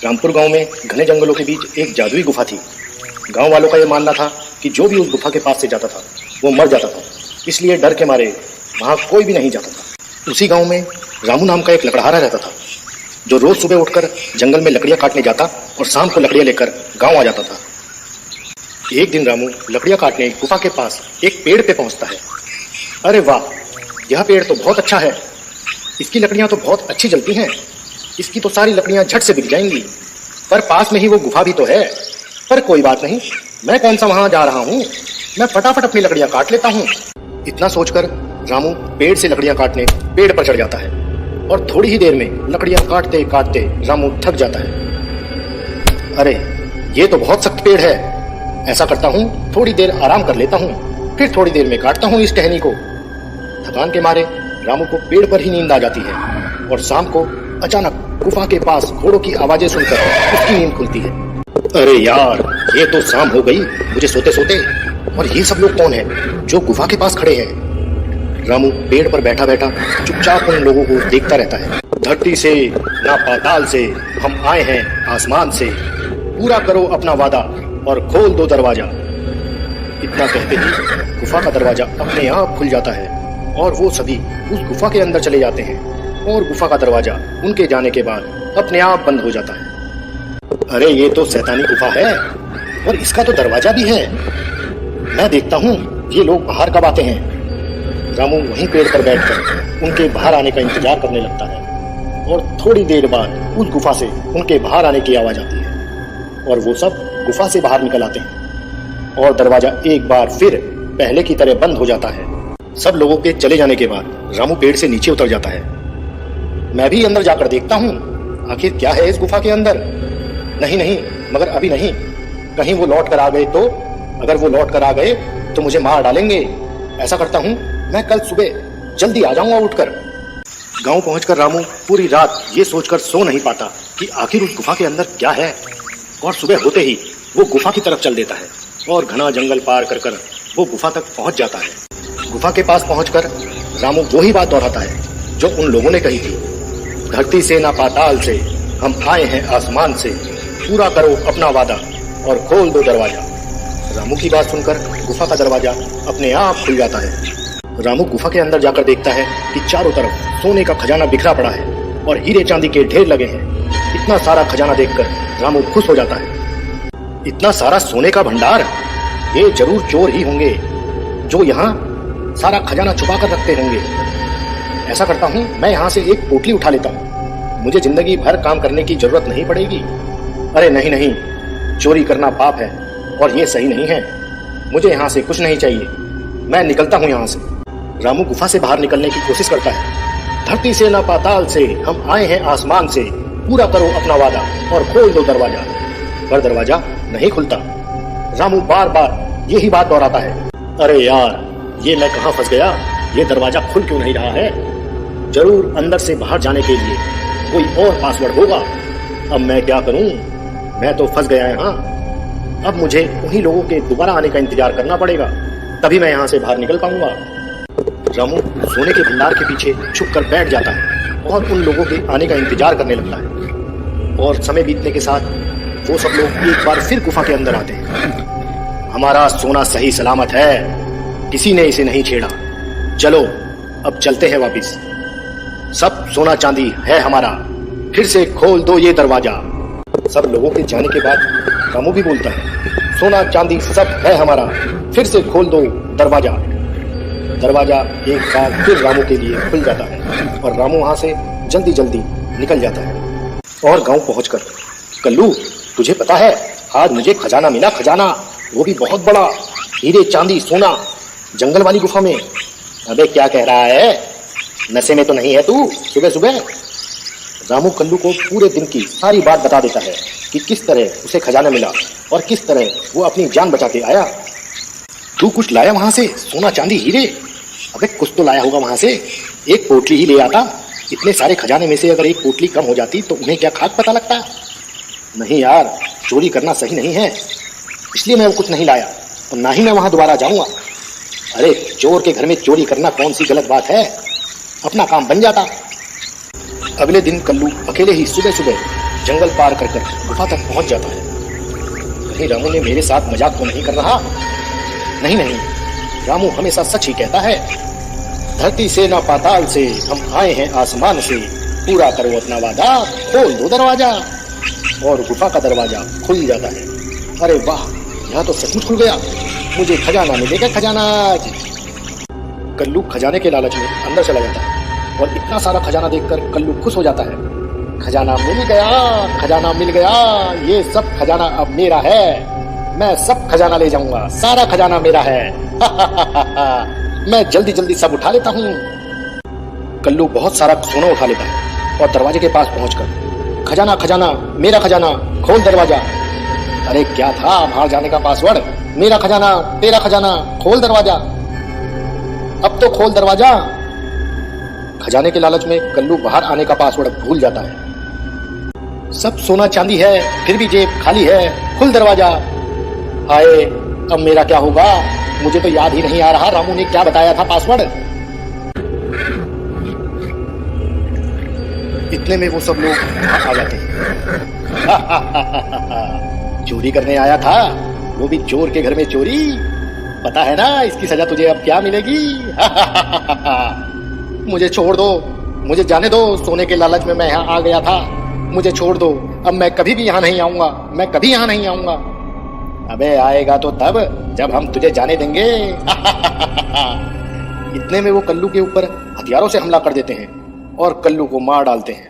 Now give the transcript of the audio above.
रामपुर गांव में घने जंगलों के बीच एक जादुई गुफा थी। गांव वालों का यह मानना था कि जो भी उस गुफा के पास से जाता था वो मर जाता था, इसलिए डर के मारे वहां कोई भी नहीं जाता था। उसी गांव में रामू नाम का एक लकड़हारा रहता था, जो रोज सुबह उठकर जंगल में लकड़ियां काटने जाता और शाम को लकड़ियां लेकर गाँव आ जाता था। एक दिन रामू लकड़ियां काटने गुफा के पास एक पेड़ पे पहुंचता है। अरे वाह, यह पेड़ तो बहुत अच्छा है, इसकी लकड़ियां तो बहुत अच्छी जलती हैं, इसकी तो सारी लकड़ियां झट से बिक जाएंगी। पर पास में ही वो गुफा भी तो है। पर कोई बात नहीं, मैं कौन सा वहां जा रहा हूँ, मैं फटाफट अपनी लकड़ियां काट लेता हूँ। इतना सोचकर रामू पेड़ से लकड़ियां काटने पेड़ पर चढ़ जाता है और थोड़ी ही देर में लकड़ियां काटते काटते रामू थक जाता है। अरे ये तो बहुत सख्त पेड़ है, ऐसा करता हूँ थोड़ी देर आराम कर लेता हूँ, फिर थोड़ी देर में काटता हूँ इस टहनी को। थकान के मारे रामू को पेड़ पर ही नींद आ जाती है और शाम को अचानक गुफा के पास घोड़ों की आवाजें सुनकर उसकी नींद खुलती है। अरे यार, ये तो शाम हो गई मुझे सोते सोते, और ये सब लोग कौन हैं जो गुफा के पास खड़े हैं। रामू पेड़ पर बैठा बैठा चुपचाप उन लोगों को देखता रहता है। धरती से ना पाताल से हम आए हैं आसमान से, पूरा करो अपना वादा और खोल दो दरवाजा। इतना कहते ही गुफा का दरवाजा अपने आप खुल जाता है और वो सभी उस गुफा के अंदर चले जाते हैं और गुफा का दरवाजा उनके जाने के बाद अपने आप बंद हो जाता है। अरे ये तो शैतानी गुफा है और इसका तो दरवाजा भी है। मैं देखता हूँ ये लोग बाहर कब आते हैं। रामू वहीं पेड़ पर बैठकर उनके बाहर आने का इंतजार करने लगता है और थोड़ी देर बाद उस गुफा से उनके बाहर आने की आवाज आती है और वो सब गुफा से बाहर निकल आते हैं और दरवाजा एक बार फिर पहले की तरह बंद हो जाता है। सब लोगों के चले जाने के बाद रामू पेड़ से नीचे उतर जाता है। मैं भी अंदर जाकर देखता हूँ आखिर क्या है इस गुफा के अंदर। नहीं नहीं, मगर अभी नहीं, कहीं वो लौट कर आ गए तो। अगर वो लौट कर आ गए तो मुझे मार डालेंगे। ऐसा करता हूँ मैं कल सुबह जल्दी आ जाऊंगा उठकर। गांव पहुंचकर रामू पूरी रात ये सोचकर सो नहीं पाता कि आखिर उस गुफा के अंदर क्या है, और सुबह होते ही वो गुफा की तरफ चल देता है और घना जंगल पार कर कर वो गुफा तक पहुंच जाता है। गुफा के पास पहुंचकर रामू वही बात दोहराता है जो उन लोगों ने कही थी, धरती से ना पाताल से हम आए हैं आसमान से, पूरा करो अपना वादा और खोल दो दरवाजा। रामू की बात सुनकर गुफा का दरवाजा अपने आप खुल जाता है। रामू गुफा के अंदर जाकर देखता है कि चारों तरफ सोने का खजाना बिखरा पड़ा है और हीरे चांदी के ढेर लगे हैं। इतना सारा खजाना देखकर रामू खुश हो जाता है। इतना सारा सोने का भंडार, ये जरूर चोर ही होंगे जो यहाँ सारा खजाना छुपा कर रखते होंगे। ऐसा करता हूँ मैं यहाँ से एक पोटली उठा लेता हूँ, मुझे जिंदगी भर काम करने की जरूरत नहीं पड़ेगी। अरे नहीं नहीं, चोरी करना पाप है और ये सही नहीं है, मुझे यहाँ से कुछ नहीं चाहिए, मैं निकलता हूँ यहाँ से। रामू गुफा से बाहर निकलने की कोशिश करता है। धरती से ना पाताल से हम आए हैं आसमान से, पूरा करो अपना वादा और खोल दो दरवाजा। पर दरवाजा नहीं खुलता। रामू बार बार यही बात दोहराता है। अरे यार, ये मैं कहाँ फंस गया, ये दरवाजा खुल क्यों नहीं रहा है। जरूर अंदर से बाहर जाने के लिए कोई और पासवर्ड होगा। अब मैं क्या करूं, मैं तो फंस गया यहाँ। अब मुझे उन्हीं लोगों के दोबारा आने का इंतजार करना पड़ेगा, तभी मैं यहाँ से बाहर निकल पाऊंगा। रामू सोने के भंडार के पीछे छुप कर बैठ जाता है और उन लोगों के आने का इंतजार करने लगता है। और समय बीतने के साथ वो सब लोग एक बार फिर गुफा के अंदर आते हैं। हमारा सोना सही सलामत है, किसी ने इसे नहीं छेड़ा, चलो अब चलते हैं वापिस। सब सोना चांदी है हमारा, फिर से खोल दो ये दरवाजा। सब लोगों के जाने के बाद रामू भी बोलता है, सोना चांदी सब है हमारा, फिर से खोल दो दरवाजा। दरवाजा एक बार फिर रामू के लिए खुल जाता है और रामू वहां से जल्दी जल्दी निकल जाता है। और गांव पहुंचकर, कल्लू तुझे पता है आज मुझे खजाना मिला, खजाना, वो भी बहुत बड़ा, हीरे चांदी सोना, जंगल वाली गुफा में। अबे क्या कह रहा है, नशे में तो नहीं है तू सुबह सुबह। रामू कल्लू को पूरे दिन की सारी बात बता देता है कि किस तरह उसे खजाना मिला और किस तरह वो अपनी जान बचा के आया। तू कुछ लाया वहां से, सोना चांदी हीरे? अबे कुछ तो लाया होगा वहां से, एक पोटली ही ले आता। इतने सारे खजाने में से अगर एक पोटली कम हो जाती तो उन्हें क्या खाक पता लगता। नहीं यार, चोरी करना सही नहीं है, इसलिए मैं वो कुछ नहीं लाया और ना ही मैं वहां दोबारा जाऊंगा। अरे चोर के घर में चोरी करना कौन सी गलत बात है, अपना काम बन जाता। अगले दिन कल्लू अकेले ही सुबह सुबह जंगल पार कर कर गुफा तक पहुंच जाता है। कहीं रामू ने मेरे साथ मजाक तो नहीं कर रहा? नहीं नहीं, रामू हमेशा सच ही कहता है। धरती से ना पाताल से, हम आए हैं आसमान से, पूरा करो अपना वादा, खोल दो दरवाजा। और गुफा का दरवाजा खुल जाता है। अरे वाह, यहाँ तो सचमुच खुल गया। मुझे खजाना मिलेगा, खजाना। कल्लू खजाने के लालच में अंदर चला जाता है और इतना सारा खजाना देखकर कल्लू खुश हो जाता है। खजाना मिल गया, खजाना मिल गया, ये सब खजाना अब मेरा है। मैं सब खजाना ले जाऊंगा, सारा खजाना मेरा है। मैं जल्दी जल्दी सब उठा लेता हूँ। कल्लू बहुत सारा सोना उठा लेता है और दरवाजे के पास पहुंचकर, खजाना खजाना, मेरा खजाना, खोल दरवाजा। अरे क्या था बाहर जाने का पासवर्ड? मेरा खजाना, तेरा खजाना, खोल दरवाजा, अब तो खोल दरवाजा। खजाने के लालच में कल्लू बाहर आने का पासवर्ड भूल जाता है। सब सोना चांदी है, फिर भी जेब खाली है, खुल दरवाजा। हाय, अब मेरा क्या होगा? मुझे तो याद ही नहीं आ रहा रामू ने क्या बताया था पासवर्ड। इतने में वो सब लोग आ जाते हैं। चोरी करने आया था, वो भी चोर के घर में चोरी। पता है ना इसकी सजा तुझे अब क्या मिलेगी? मुझे छोड़ दो, मुझे जाने दो। सोने के लालच में मैं यहाँ आ गया था, मुझे छोड़ दो। अब मैं कभी भी यहाँ नहीं आऊंगा, मैं कभी यहाँ नहीं आऊंगा। अबे आएगा तो तब जब हम तुझे जाने देंगे। इतने में वो कल्लू के ऊपर हथियारों से हमला कर देते हैं और कल्लू को मार डालते हैं।